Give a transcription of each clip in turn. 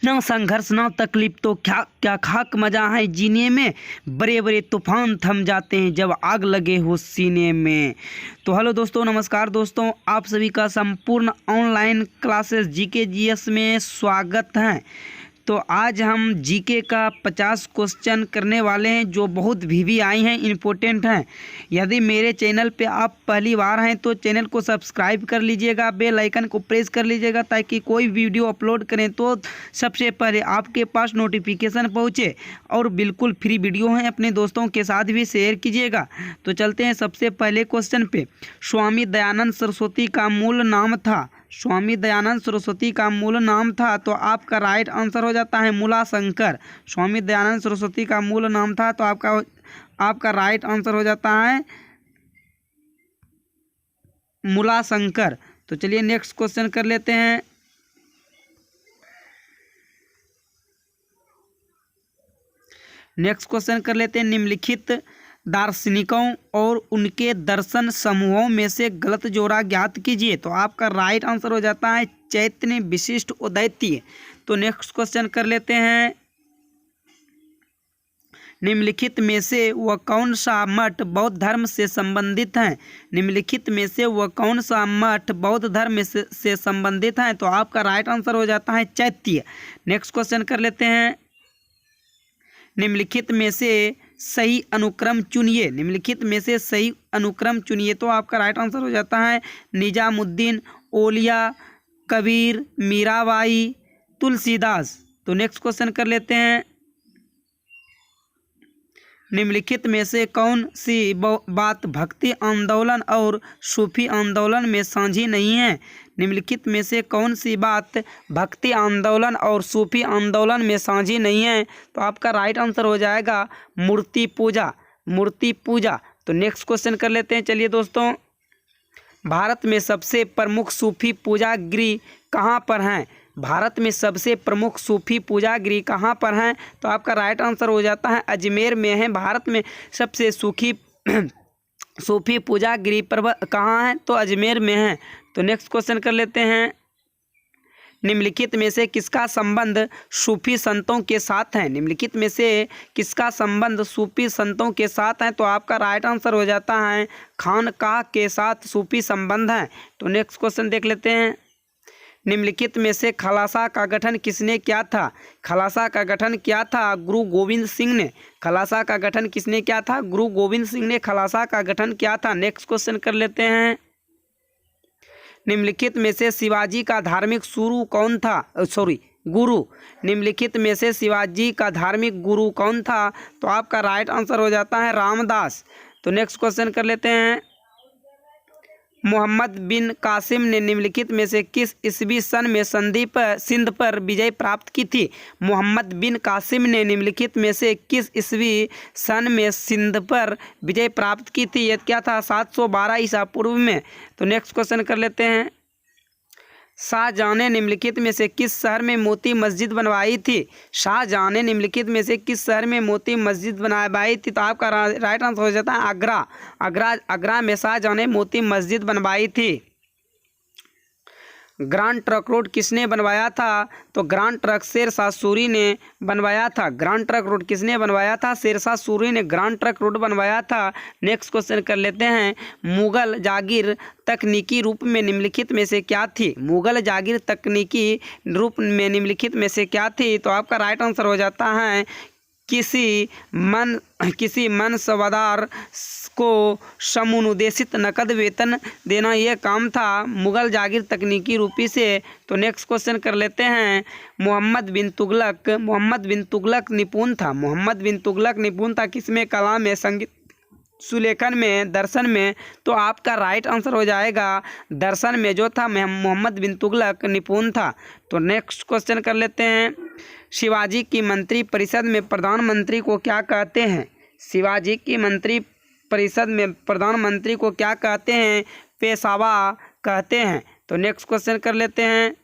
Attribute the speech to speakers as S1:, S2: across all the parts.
S1: ना संघर्ष ना तकलीफ तो क्या क्या खाक मजा है जीने में, बड़े बड़े तूफान थम जाते हैं जब आग लगे हो सीने में। तो हेलो दोस्तों, नमस्कार दोस्तों, आप सभी का संपूर्ण ऑनलाइन क्लासेस जीके जीएस में स्वागत है। तो आज हम जीके का 50 क्वेश्चन करने वाले हैं जो बहुत वीवीआई हैं, इम्पोर्टेंट हैं। यदि मेरे चैनल पे आप पहली बार हैं तो चैनल को सब्सक्राइब कर लीजिएगा, बेल आइकन को प्रेस कर लीजिएगा ताकि कोई वीडियो अपलोड करें तो सबसे पहले आपके पास नोटिफिकेशन पहुंचे। और बिल्कुल फ्री वीडियो हैं, अपने दोस्तों के साथ भी शेयर कीजिएगा। तो चलते हैं सबसे पहले क्वेश्चन पे। स्वामी दयानंद सरस्वती का मूल नाम था, स्वामी दयानंद सरस्वती का मूल नाम था, तो आपका राइट आंसर हो जाता है मूलाशंकर। स्वामी दयानंद सरस्वती का मूल नाम था तो आपका राइट आंसर हो जाता है मूलाशंकर। तो चलिए नेक्स्ट क्वेश्चन कर लेते हैं। नेक्स्ट क्वेश्चन कर लेते हैं, निम्नलिखित दार्शनिकों और उनके दर्शन समूहों में से गलत जोड़ा ज्ञात कीजिए। तो आपका राइट आंसर हो जाता है चैतन्य विशिष्ट अद्वैतीय। तो नेक्स्ट क्वेश्चन कर लेते हैं, निम्नलिखित में से वह कौन सा मठ बौद्ध धर्म से संबंधित है। निम्नलिखित में से वह कौन सा मठ बौद्ध धर्म से संबंधित है। तो आपका राइट आंसर हो जाता है चैत्य। नेक्स्ट क्वेश्चन कर लेते हैं, निम्नलिखित में से सही अनुक्रम चुनिए। निम्नलिखित में से सही अनुक्रम चुनिए। तो आपका राइट आंसर हो जाता है निजामुद्दीन, ओलिया, कबीर, मीराबाई, तुलसीदास। तो नेक्स्ट क्वेश्चन कर लेते हैं, निम्नलिखित में से कौन सी बात भक्ति आंदोलन और सूफी आंदोलन में साझी नहीं है। निम्नलिखित में से कौन सी बात भक्ति आंदोलन और सूफी आंदोलन में साझी नहीं है। तो आपका राइट आंसर हो जाएगा मूर्ति पूजा, मूर्ति पूजा। तो नेक्स्ट क्वेश्चन कर लेते हैं। चलिए दोस्तों, भारत में सबसे प्रमुख सूफी पूजागृह कहाँ पर हैं। भारत में सबसे प्रमुख सूफी पूजागृह कहाँ पर हैं। तो आपका राइट आंसर हो जाता है अजमेर में है। भारत में सबसे सूफी पूजागृह कहाँ है। तो अजमेर में है। तो नेक्स्ट क्वेश्चन कर लेते हैं, निम्नलिखित में से किसका संबंध सूफी संतों के साथ है। निम्नलिखित में से किसका संबंध सूफी संतों के साथ है। तो आपका राइट आंसर हो जाता है खानकाह के साथ सूफी संबंध है। तो नेक्स्ट क्वेश्चन देख लेते हैं, निम्नलिखित में से खालसा का गठन किसने किया था। खालसा का गठन किया था गुरु गोविंद सिंह ने। खालसा का गठन किसने किया था, गुरु गोविंद सिंह ने खालसा का गठन किया था। नेक्स्ट क्वेश्चन कर लेते हैं, निम्नलिखित में से शिवाजी का धार्मिक गुरु। निम्नलिखित में से शिवाजी का धार्मिक गुरु कौन था। तो आपका राइट आंसर हो जाता है रामदास। तो नेक्स्ट क्वेश्चन कर लेते हैं, मोहम्मद बिन कासिम ने निम्नलिखित में से किस ईस्वी सन में सिंध पर विजय प्राप्त की थी। मोहम्मद बिन कासिम ने निम्नलिखित में से किस ईस्वी सन में सिंध पर विजय प्राप्त की थी। यह क्या था, 712 ईसा पूर्व में। तो नेक्स्ट क्वेश्चन कर लेते हैं, शाहजहां ने निम्नलिखित में से किस शहर में मोती मस्जिद बनवाई थी। शाहजहां ने निम्नलिखित में से किस शहर में मोती मस्जिद बनवाई थी। तो आपका राइट आंसर हो जाता है आगरा। आगरा में शाहजहां ने मोती मस्जिद बनवाई थी। ग्रांड ट्रंक रोड किसने बनवाया था। तो ग्रांड ट्रंक शेरशाह सूरी ने बनवाया था। ग्रांड ट्रंक रोड किसने बनवाया था, शेरशाह सूरी ने ग्रांड ट्रंक रोड बनवाया था। नेक्स्ट क्वेश्चन कर लेते हैं, मुगल जागीर तकनीकी रूप में निम्नलिखित में से क्या थी। मुगल जागीर तकनीकी रूप में निम्नलिखित में से क्या थी। तो आपका राइट आंसर हो जाता है किसी मनसबदार को समनुदेशित नकद वेतन देना, यह काम था मुगल जागीर तकनीकी रूपी से। तो नेक्स्ट क्वेश्चन कर लेते हैं, मोहम्मद बिन तुगलक निपुण था। मोहम्मद बिन तुगलक निपुण था किसमें, कला में, संगीत, सुलेखन में, दर्शन में। तो आपका राइट आंसर हो जाएगा दर्शन में जो था मोहम्मद बिन तुगलक निपुण था। तो नेक्स्ट क्वेश्चन कर लेते हैं, शिवाजी की मंत्री परिषद में प्रधानमंत्री को क्या कहते हैं। शिवाजी की मंत्री परिषद में प्रधानमंत्री को क्या कहते हैं, पेशवा कहते हैं। तो नेक्स्ट क्वेश्चन कर लेते हैं,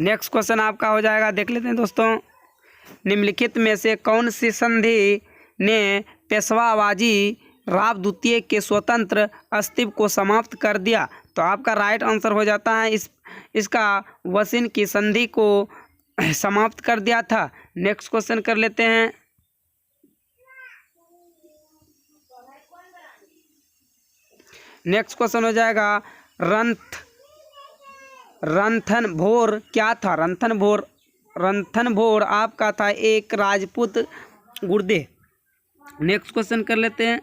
S1: नेक्स्ट क्वेश्चन आपका हो जाएगा, देख लेते हैं दोस्तों, निम्नलिखित में से कौन सी संधि ने पेशवाबाजी राव द्वितीय के स्वतंत्र अस्तित्व को समाप्त कर दिया। तो आपका राइट आंसर हो जाता है इसका वसीन की संधि को समाप्त कर दिया था। नेक्स्ट क्वेश्चन कर लेते हैं। नेक्स्ट क्वेश्चन हो जाएगा रणथंभौर क्या था? रणथंभौर आपका था एक राजपूत गुर्दे। नेक्स्ट क्वेश्चन कर लेते हैं।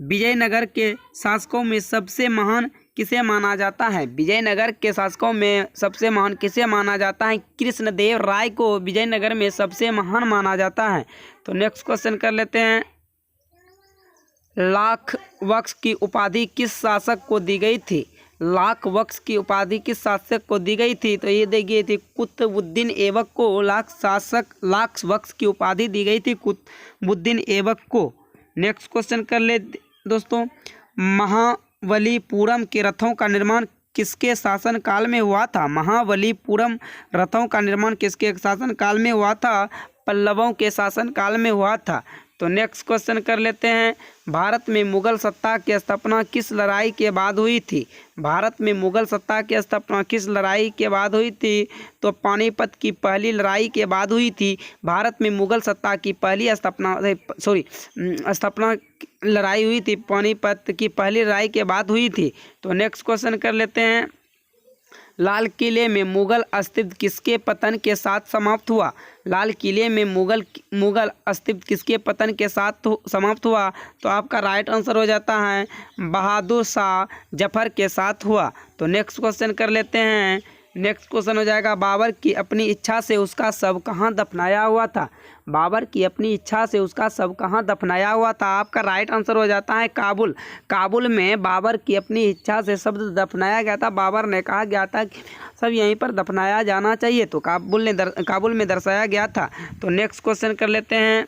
S1: विजयनगर के शासकों में सबसे महान किसे माना जाता है? विजयनगर के शासकों में सबसे महान किसे माना जाता है? कृष्णदेव राय को विजयनगर में सबसे महान माना जाता है। तो नेक्स्ट क्वेश्चन कर लेते हैं। लाख वक्स की उपाधि किस शासक को दी गई थी? लाख वक्स की उपाधि किस शासक को दी गई थी? तो ये दी गई थी कुतुबुद्दीन ऐबक को लाख वक्स की उपाधि दी गई थी कुतुबुद्दीन ऐबक को। नेक्स्ट क्वेश्चन कर ले दोस्तों। महाबलीपुरम के रथों का निर्माण किसके शासन काल में हुआ था? महाबलीपुरम रथों का निर्माण किसके शासन काल में हुआ था? पल्लवों के शासन काल में हुआ था। तो नेक्स्ट क्वेश्चन कर लेते हैं। भारत में मुगल सत्ता की स्थापना किस लड़ाई के बाद हुई थी? भारत में मुगल सत्ता की स्थापना किस लड़ाई के बाद हुई थी? तो पानीपत की पहली लड़ाई के बाद हुई थी। भारत में मुगल सत्ता की पहली स्थापना लड़ाई हुई थी, पानीपत की पहली लड़ाई के बाद हुई थी। तो नेक्स्ट क्वेश्चन कर लेते हैं। लाल किले में मुगल अस्तित्व किसके पतन के साथ समाप्त हुआ? लाल किले में मुगल अस्तित्व किसके पतन के साथ समाप्त हुआ? तो आपका राइट आंसर हो जाता है बहादुर शाह जफर के साथ हुआ। तो नेक्स्ट क्वेश्चन कर लेते हैं। नेक्स्ट क्वेश्चन हो जाएगा। बाबर की अपनी इच्छा से उसका शव कहाँ दफनाया हुआ था? बाबर की अपनी इच्छा से उसका शव कहाँ दफनाया हुआ था? आपका राइट आंसर हो जाता है काबुल। काबुल में बाबर की अपनी इच्छा से शव दफनाया गया था। बाबर ने कहा गया था कि सब यहीं पर दफनाया जाना चाहिए, तो काबुल में दर्शाया गया था। तो नेक्स्ट क्वेश्चन कर लेते हैं।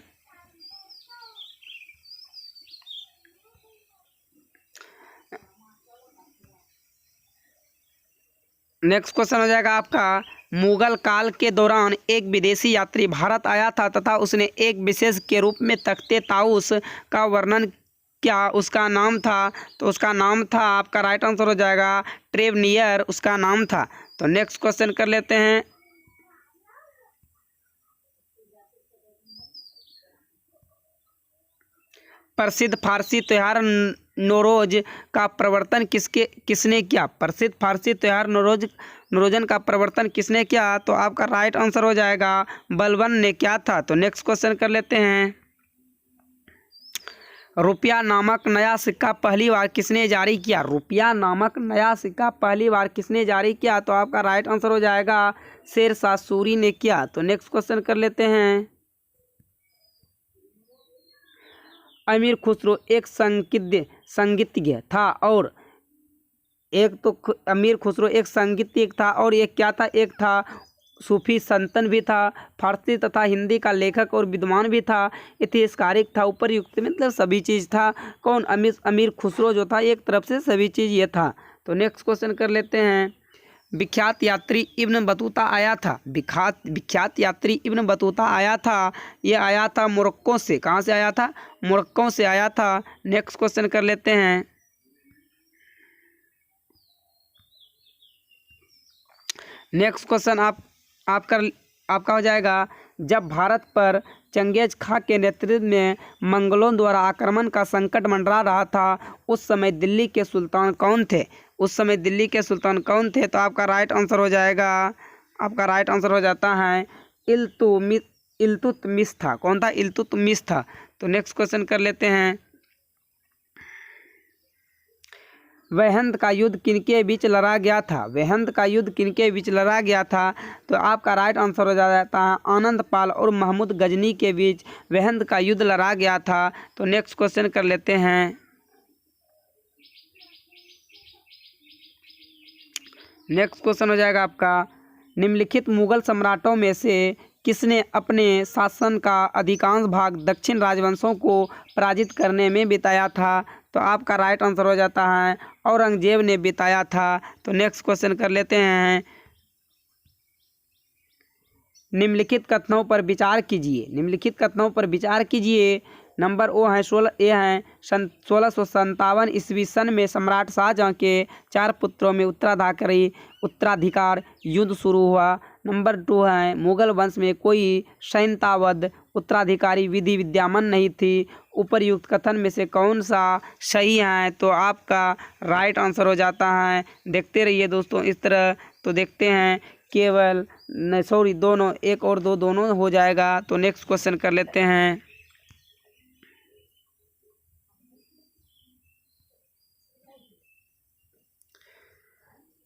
S1: नेक्स्ट क्वेश्चन हो जाएगा आपका। मुगल काल के दौरान एक विदेशी यात्री भारत आया था तथा उसने एक विशेष के रूप में तख्ते ताउस का वर्णन क्या उसका नाम था? तो उसका नाम था, आपका राइट आंसर हो जाएगा ट्रेवनियर उसका नाम था। तो नेक्स्ट क्वेश्चन कर लेते हैं। प्रसिद्ध फारसी त्योहार नौरोज का प्रवर्तन किसने किया? प्रसिद्ध फारसी त्योहार नौरोजन का प्रवर्तन किसने किया? तो आपका राइट आंसर हो जाएगा बलबन ने किया था। तो नेक्स्ट क्वेश्चन कर लेते हैं। रुपया नामक नया सिक्का पहली बार किसने जारी किया? रुपया नामक नया सिक्का पहली बार किसने जारी किया? तो आपका राइट आंसर हो जाएगा शेरशाह सूरी ने किया। तो नेक्स्ट क्वेश्चन कर लेते हैं। अमीर खुसरो एक संगीतज्ञ था और अमीर खुसरो एक संगीतज्ञ था और एक क्या था? एक था सूफी संतन भी था, फारसी तथा हिंदी का लेखक और विद्वान भी था, इतिहासकारिक था, उपरयुक्त मतलब सभी चीज़ था। कौन? अमीर खुसरो जो था, एक तरफ से सभी चीज़ ये था। तो नेक्स्ट क्वेश्चन कर लेते हैं। विख्यात यात्री इब्न बतूता आया था। विख्यात यात्री इब्न बतूता आया था, ये आया था मोरक्को से। कहाँ से आया था? मोरक्को से आया था। नेक्स्ट क्वेश्चन कर लेते हैं। नेक्स्ट क्वेश्चन आपका हो जाएगा। जब भारत पर चंगेज खां के नेतृत्व में मंगलों द्वारा आक्रमण का संकट मंडरा रहा था, उस समय दिल्ली के सुल्तान कौन थे? उस समय दिल्ली के सुल्तान कौन थे? तो आपका राइट आंसर हो जाएगा, आपका राइट आंसर हो जाता है इल्तुतमिश था। कौन था? इल्तुतमिश था। तो नेक्स्ट क्वेश्चन कर लेते हैं। वहंत का युद्ध किनके बीच लड़ा गया था? वहंत का युद्ध किनके बीच लड़ा गया था? तो आपका राइट आंसर हो जाता है आनंद पाल और महमूद गजनी के बीच वहंत का युद्ध लड़ा गया था। तो नेक्स्ट क्वेश्चन कर लेते हैं। नेक्स्ट क्वेश्चन हो जाएगा आपका। निम्नलिखित मुगल सम्राटों में से किसने अपने शासन का अधिकांश भाग दक्षिण राजवंशों को पराजित करने में बिताया था? तो आपका राइट आंसर हो जाता है औरंगजेब ने बिताया था। तो नेक्स्ट क्वेश्चन कर लेते हैं। निम्नलिखित कथनों पर विचार कीजिए। निम्नलिखित कथनों पर विचार कीजिए। नंबर ओ है 16 ए है 1657 ईस्वी सन में सम्राट शाहजहाँ के 4 पुत्रों में उत्तराधिकार युद्ध शुरू हुआ। नंबर 2 है मुगल वंश में कोई सैंतावद उत्तराधिकारी विधि विद्यमान नहीं थी। उपर्युक्त कथन में से कौन सा सही है? तो आपका राइट आंसर हो जाता है, देखते रहिए दोस्तों इस तरह। तो देखते हैं केवल सॉरी दोनों, एक और दो दोनों हो जाएगा। तो नेक्स्ट क्वेश्चन कर लेते हैं।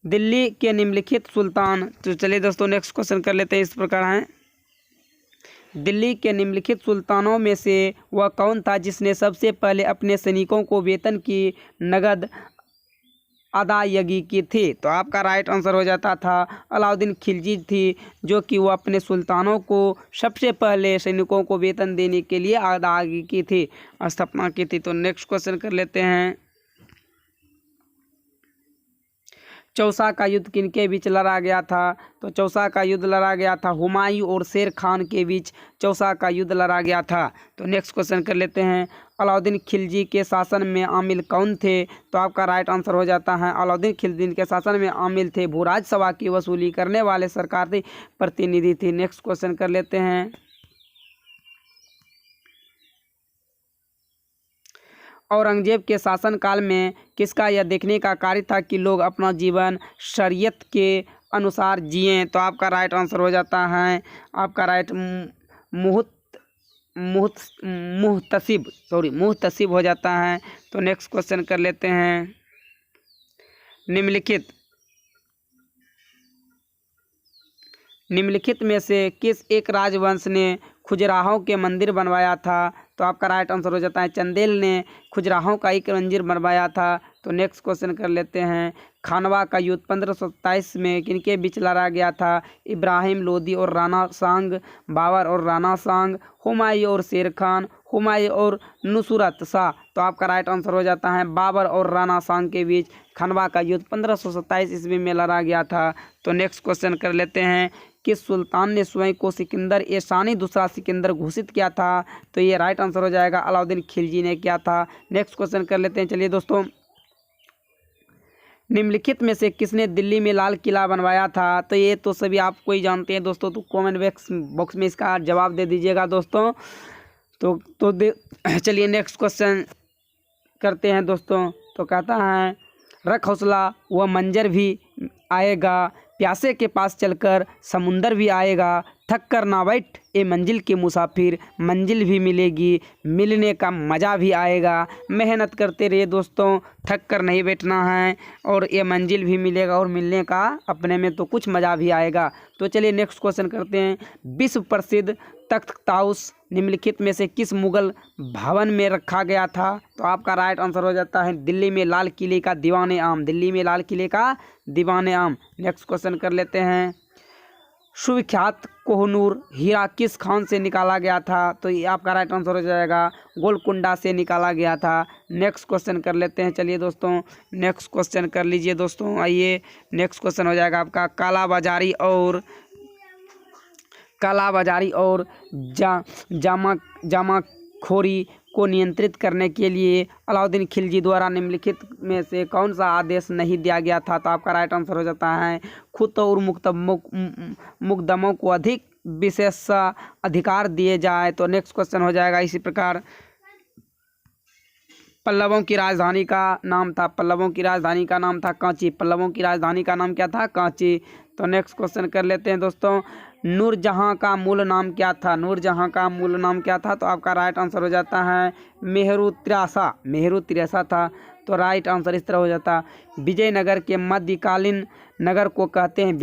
S1: दिल्ली के निम्नलिखित सुल्तान, तो चलिए दोस्तों नेक्स्ट क्वेश्चन कर लेते हैं। इस प्रकार हैं, दिल्ली के निम्नलिखित सुल्तानों में से वह कौन था जिसने सबसे पहले अपने सैनिकों को वेतन की नगद अदायगी की थी? तो आपका राइट आंसर हो जाता था अलाउद्दीन खिलजी थी, जो कि वो अपने सुल्तानों को सबसे पहले सैनिकों को वेतन देने के लिए अदायगी की थी, स्थापना की थी। तो नेक्स्ट क्वेश्चन कर लेते हैं। चौसा का युद्ध किनके बीच लड़ा गया था? तो चौसा का युद्ध लड़ा गया था हुमायूं और शेर खान के बीच चौसा का युद्ध लड़ा गया था। तो नेक्स्ट क्वेश्चन कर लेते हैं। अलाउद्दीन खिलजी के शासन में आमिल कौन थे? तो आपका राइट आंसर हो जाता है अलाउद्दीन खिलजी के शासन में आमिल थे भूराज सभा की वसूली करने वाले सरकारी प्रतिनिधि थे। नेक्स्ट क्वेश्चन कर लेते हैं। औरंगजेब के शासनकाल में किसका यह देखने का कार्य था कि लोग अपना जीवन शरीयत के अनुसार जिएं? तो आपका राइट आंसर हो जाता है आपका राइट मुहतसिब हो जाता है। तो नेक्स्ट क्वेश्चन कर लेते हैं। निम्नलिखित में से किस एक राजवंश ने खजुराहो के मंदिर बनवाया था? तो आपका राइट आंसर हो जाता है चंदेल ने खजुराहो का एक मंदिर बनवाया था। तो नेक्स्ट क्वेश्चन कर लेते हैं। खानवा का युद्ध 1527 में किनके बीच लड़ा गया था? इब्राहिम लोदी और राणा सांग, बाबर और राणा सांग, हुमायूं और शेर खान, हुमायूं और नुसरत शाह। तो आपका राइट आंसर हो जाता है बाबर और राणा सांग के बीच खानवा का युद्ध 1527 ईस्वी में लड़ा गया था। तो नेक्स्ट क्वेश्चन कर लेते हैं। किस सुल्तान ने स्वयं को सिकंदर ए शानी दूसरा सिकंदर घोषित किया था? तो ये राइट आंसर हो जाएगा अलाउद्दीन खिलजी ने किया था। नेक्स्ट क्वेश्चन कर लेते हैं। चलिए दोस्तों, निम्नलिखित में से किसने दिल्ली में लाल किला बनवाया था? तो ये तो सभी आपको ही जानते हैं दोस्तों। तो कमेंट बॉक्स में इसका जवाब दे दीजिएगा दोस्तों। चलिए नेक्स्ट क्वेश्चन करते हैं दोस्तों। तो कहता है रख हौसला वह मंजर भी आएगा, प्यासे के पास चलकर समुंदर भी आएगा, थक कर ना बैठ ए मंजिल के मुसाफिर, मंजिल भी मिलेगी, मिलने का मज़ा भी आएगा। मेहनत करते रहिए दोस्तों, थक कर नहीं बैठना है, और ये मंजिल भी मिलेगा और मिलने का अपने में तो कुछ मज़ा भी आएगा। तो चलिए नेक्स्ट क्वेश्चन करते हैं। विश्व प्रसिद्ध तख्त ताउस निम्नलिखित में से किस मुगल भवन में रखा गया था? तो आपका राइट आंसर हो जाता है दिल्ली में लाल किले का दीवाने आम, दिल्ली में लाल किले का दीवाने आम। नेक्स्ट क्वेश्चन कर लेते हैं। सुविख्यात कोहनूर हीरा किस खान से निकाला गया था? तो ये आपका राइट आंसर हो जाएगा गोलकुंडा से निकाला गया था। नेक्स्ट क्वेश्चन कर लेते हैं। चलिए दोस्तों नेक्स्ट क्वेश्चन कर लीजिए दोस्तों। आइए नेक्स्ट क्वेश्चन हो जाएगा आपका कालाबाजारी और जमाखोरी को नियंत्रित करने के लिए अलाउद्दीन खिलजी द्वारा निम्नलिखित में से कौन सा आदेश नहीं दिया गया था? तो आपका राइट आंसर हो जाता है खुद और मुकदमों को अधिक विशेष अधिकार दिए जाए। तो नेक्स्ट क्वेश्चन हो जाएगा इसी प्रकार। पल्लवों की राजधानी का नाम था कांची। पल्लवों की राजधानी का नाम क्या था? कांची। तो नेक्स्ट क्वेश्चन कर लेते हैं दोस्तों। नूरजहां का मूल नाम क्या था? तो आपका राइट आंसर हो जाता है मेहरू तिरासा था। तो राइट आंसर इस तरह हो जाता। विजयनगर के मध्यकालीन नगर को कहते हैं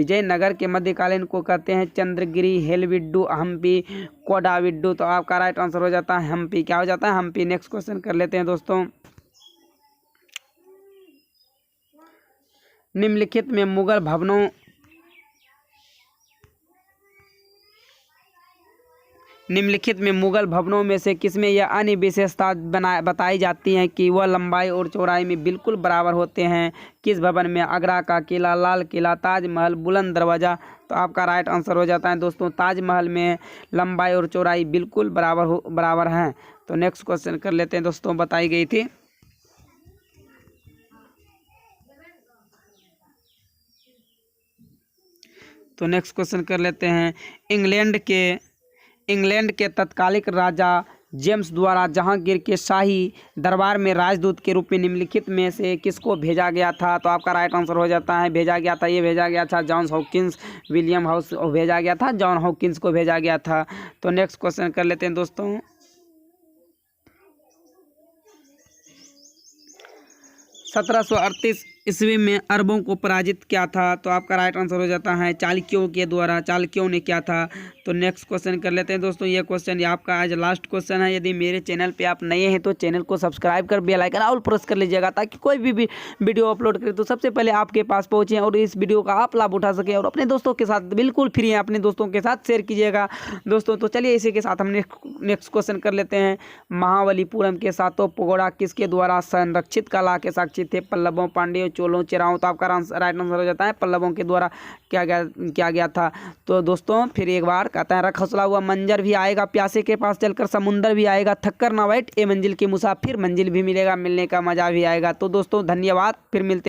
S1: चंद्रगिरी, हेलविड्डू, हम्पी, कोडाविड्डू। तो आपका राइट आंसर हो जाता है हम्पी। क्या हो जाता है? हम्पी। नेक्स्ट क्वेश्चन कर लेते हैं दोस्तों। निम्नलिखित में मुगल भवनों निम्नलिखित में मुगल भवनों में से किसमें यह अन्य विशेषता बताई जाती है कि वह लंबाई और चौड़ाई में बिल्कुल बराबर होते हैं? किस भवन में? आगरा का किला, लाल किला, ताजमहल, बुलंद दरवाज़ा। तो आपका राइट आंसर हो जाता है दोस्तों ताजमहल में लंबाई और चौड़ाई बिल्कुल बराबर हैं। तो नेक्स्ट क्वेश्चन कर लेते हैं दोस्तों, बताई गई थी। तो नेक्स्ट क्वेश्चन कर लेते हैं, इंग्लैंड के तत्कालिक राजा जेम्स द्वारा जहांगीर के शाही दरबार में राजदूत के रूप में निम्नलिखित में से किसको भेजा गया था? तो आपका राइट आंसर हो जाता है भेजा गया था जॉन हॉकिंस, विलियम हाउस भेजा गया था, जॉन हॉकिंस को भेजा गया था। तो नेक्स्ट क्वेश्चन कर लेते हैं दोस्तों, 1738 ईस्वी में अरबों को पराजित किया था? तो आपका राइट आंसर हो जाता है चालुक्यों के द्वारा। चालुक्यों ने किया था। तो नेक्स्ट क्वेश्चन कर लेते हैं दोस्तों, ये क्वेश्चन आपका आज लास्ट क्वेश्चन है। यदि मेरे चैनल पे आप नए हैं तो चैनल को सब्सक्राइब कर बेल आइकन ऑल प्रेस कर लीजिएगा, ताकि कोई भी वीडियो अपलोड करें तो सबसे पहले आपके पास पहुँचे और इस वीडियो का आप लाभ उठा सकें, और अपने दोस्तों के साथ बिल्कुल फ्री है, अपने दोस्तों के साथ शेयर कीजिएगा दोस्तों। तो चलिए इसी के साथ हम नेक्स्ट क्वेश्चन कर लेते हैं, महाबलीपुरम के सातों पगोड़ा किसके द्वारा संरक्षित कला के साक्षी थे? पल्लवों, पांड्यों, चोलों, चेराओं। तो आपका राइट आंसर हो जाता है पल्लवों के द्वारा किया गया था। तो दोस्तों फिर एक बार कहते हैं, रख हौसला हुआ मंजर भी आएगा, प्यासे के पास चलकर समुंदर भी आएगा, थक्कर ना बैठ ए मंजिल के मुसाफिर, मंजिल भी मिलेगा, मिलने का मजा भी आएगा। तो दोस्तों धन्यवाद, फिर मिलते